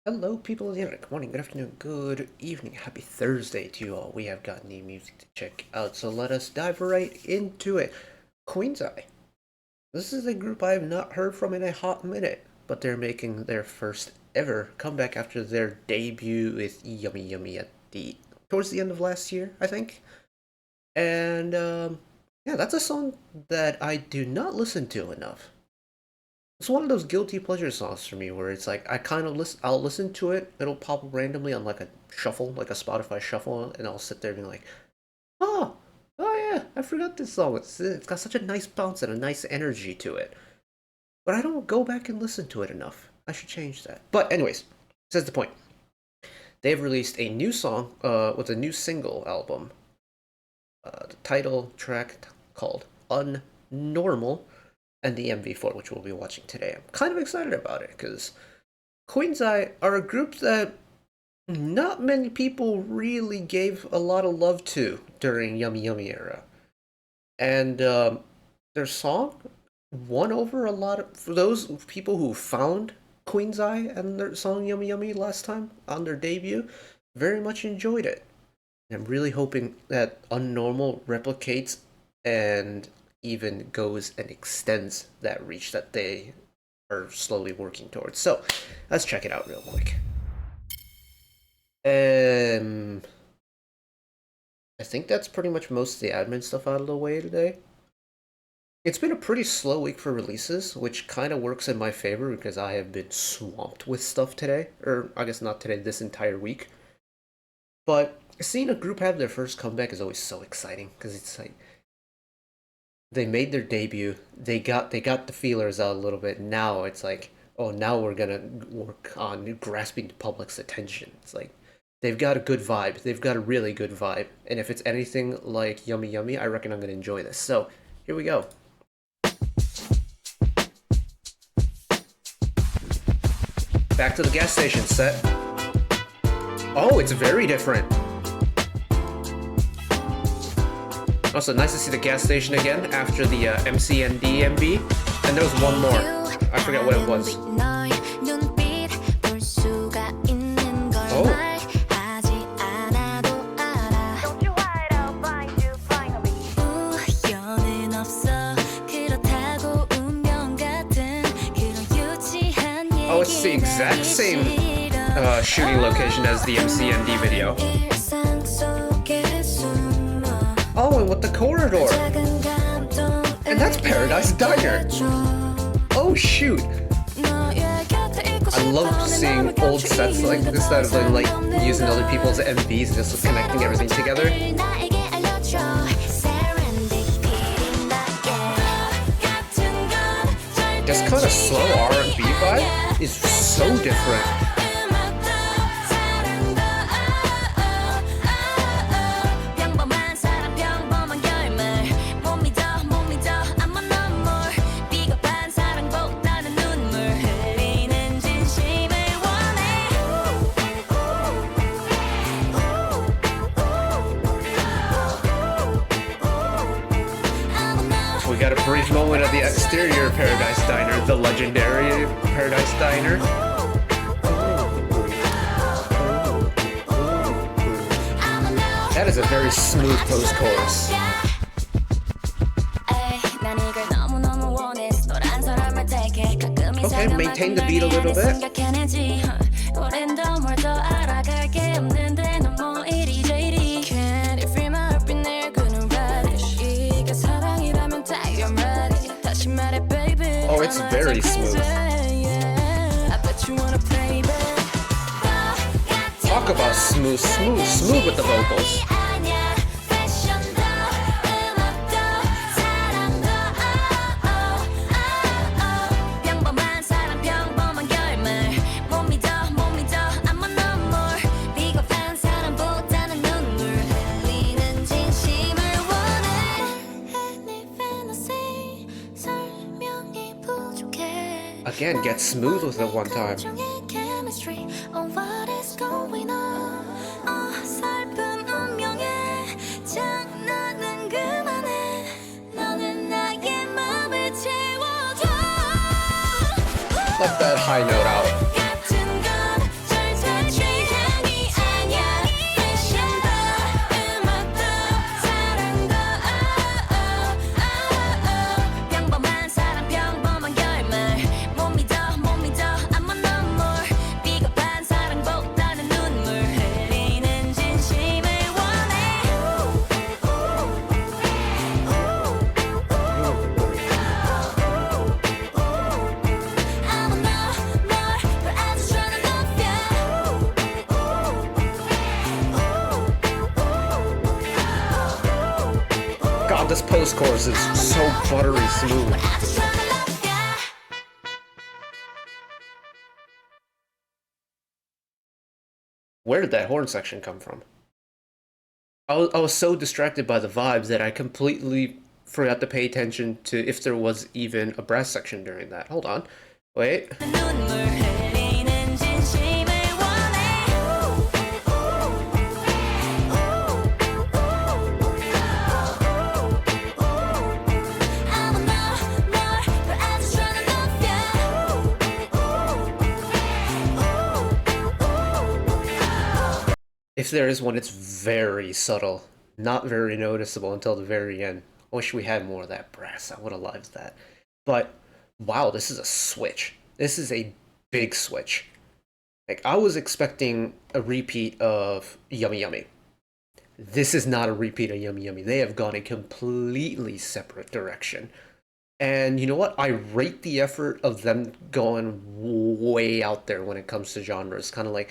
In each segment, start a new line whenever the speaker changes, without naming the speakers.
Hello, people of the internet. Good morning, good afternoon, good evening, happy Thursday to you all. We have got new music to check out, so let us dive right into it. Queenz Eye. This is a group I have not heard from in a hot minute, but they're making their first ever comeback after their debut with Yummy Yummy at towards the end of last year, I think. And yeah, that's a song that I do not listen to enough. It's one of those guilty pleasure songs for me where it's like I kind of I'll listen to it, it'll pop up randomly on like a shuffle, like a Spotify shuffle, and I'll sit there being like, oh, oh yeah, I forgot this song. It's got such a nice bounce and a nice energy to it. But I don't go back and listen to it enough. I should change that. But anyways, says the point. They've released a new song with a new single album. The title track called Unnormal and the MV4, which we'll be watching today. I'm kind of excited about it because Queenz Eye are a group that not many people really gave a lot of love to during Yummy Yummy era. And their song won over a lot of, for those people who found Queenz Eye and their song Yummy Yummy last time on their debut, very much enjoyed it. And I'm really hoping that Unnormal replicates and even goes and extends that reach that they are slowly working towards. So let's check it out real quick. I think that's pretty much most of the admin stuff out of the way today. It's been a pretty slow week for releases, which kind of works in my favor because I have been swamped with stuff today. Or I guess not today, this entire week. But seeing a group have their first comeback is always so exciting because it's like they made their debut, they got the feelers out a little bit. Now it's like, oh, now we're gonna work on grasping the public's attention. It's like they've got a good vibe. They've got a really good vibe. And if it's anything like Yummy Yummy, I reckon I'm gonna enjoy this. So here we go. Back to the gas station set. Oh, it's very different. Also, nice to see the gas station again after the MCND MV. And there was one more. I forget what it was. Oh. Oh, it's the exact same shooting location as the MCND video. Oh, and with the corridor. And that's Paradise Diner. Oh, shoot. I love seeing old sets like this that have been like using other people's MVs and just connecting everything together. This kind of slow R&B vibe is so different. We got a brief moment of the exterior of Paradise Diner, the legendary Paradise Diner. That is a very smooth post-chorus. Okay, maintain the beat a little bit. Oh, it's very smooth. Talk about smooth with the vocals. Again, get smooth with it one time. Let that high note out. this post chorus is so buttery smooth. Where did that horn section come from? I was so distracted by the vibes that I completely forgot to pay attention to if there was even a brass section during that. Hold on. Wait. If there is one, it's very subtle, not very noticeable until the very end. I wish we had more of that brass. I would have liked that. But wow, this is a switch. This is a big switch. Like I was expecting a repeat of Yummy Yummy. This is not a repeat of Yummy Yummy. They have gone a completely separate direction. And you know what? I rate the effort of them going way out there when it comes to genres. Kind of like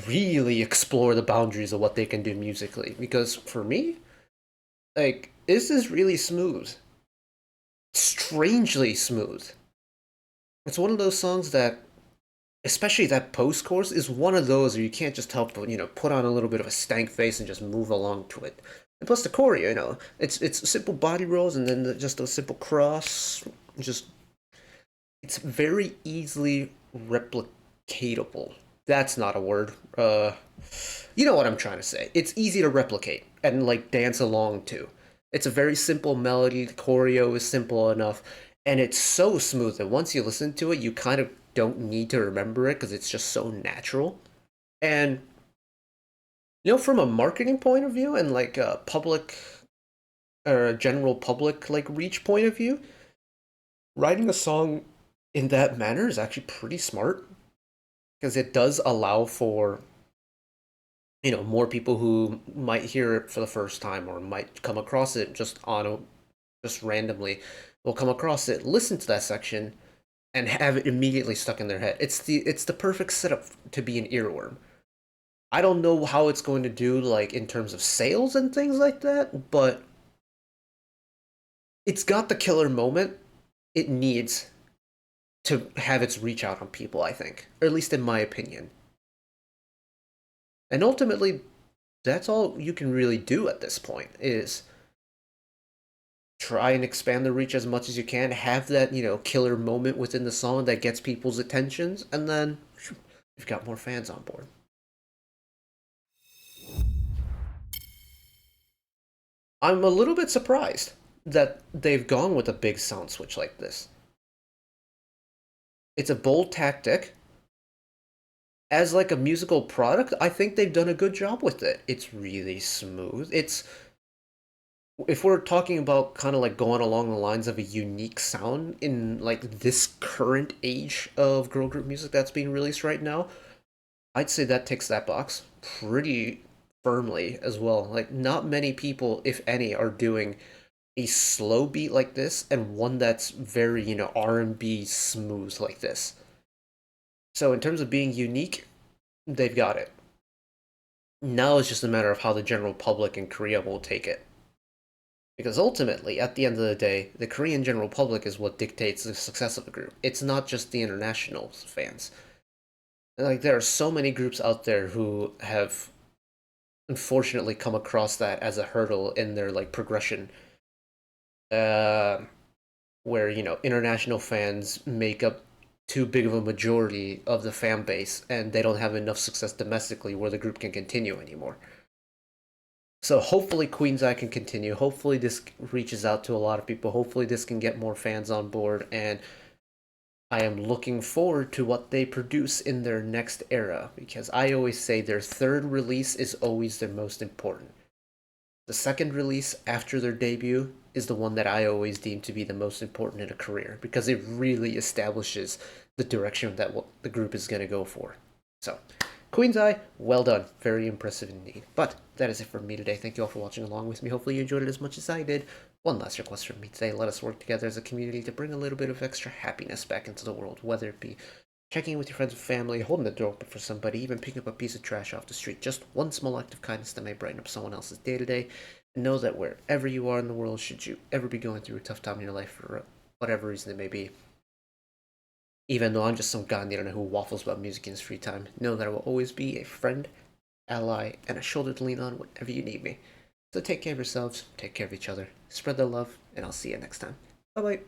really explore the boundaries of what they can do musically. Because for me, like, this is really smooth. Strangely smooth. It's one of those songs that, especially that post chorus, is one of those where you can't just help but, put on a little bit of a stank face and just move along to it. And plus the choreo, it's simple body rolls and then just a simple cross. Just, it's very easily replicatable. That's not a word. You know what I'm trying to say. It's easy to replicate and like dance along to. It's a very simple melody. The choreo is simple enough, and it's so smooth that once you listen to it, you kind of don't need to remember it because it's just so natural. And from a marketing point of view and like a public or a general public like reach point of view, writing a song in that manner is actually pretty smart because it does allow for more people who might hear it for the first time or might come across it just randomly will come across it, listen to that section, and have it immediately stuck in their head. It's the perfect setup to be an earworm. I don't know how it's going to do like in terms of sales and things like that, but it's got the killer moment it needs to have its reach out on people, I think, or at least in my opinion. And ultimately, that's all you can really do at this point is try and expand the reach as much as you can, have that, killer moment within the song that gets people's attentions, and then you've got more fans on board. I'm a little bit surprised that they've gone with a big sound switch like this. It's a bold tactic. As like a musical product, I think they've done a good job with it. It's really smooth. It's if we're talking about kind of like going along the lines of a unique sound in like this current age of girl group music that's being released right now, I'd say that ticks that box pretty firmly as well. Like not many people, if any, are doing a slow beat like this and one that's very, R&B smooth like this. So in terms of being unique, they've got it. Now it's just a matter of how the general public in Korea will take it. Because ultimately, at the end of the day, the Korean general public is what dictates the success of a group. It's not just the international fans. Like there are so many groups out there who have unfortunately come across that as a hurdle in their like progression. Where, international fans make up too big of a majority of the fan base and they don't have enough success domestically where the group can continue anymore. So hopefully Queen's Eye can continue. Hopefully this reaches out to a lot of people. Hopefully this can get more fans on board, and I am looking forward to what they produce in their next era, because I always say their third release is always their most important. The second release after their debut is the one that I always deem to be the most important in a career, because it really establishes the direction that what the group is going to go for. So, Queen's Eye, well done. Very impressive indeed. But that is it for me today. Thank you all for watching along with me. Hopefully you enjoyed it as much as I did. One last request from me today. Let us work together as a community to bring a little bit of extra happiness back into the world, whether it be checking in with your friends and family, holding the door open for somebody, even picking up a piece of trash off the street. Just one small act of kindness that may brighten up someone else's day today. And know that wherever you are in the world, should you ever be going through a tough time in your life for whatever reason it may be, even though I'm just some guy who waffles about music in his free time, know that I will always be a friend, ally, and a shoulder to lean on whenever you need me. So take care of yourselves, take care of each other, spread the love, and I'll see you next time. Bye bye.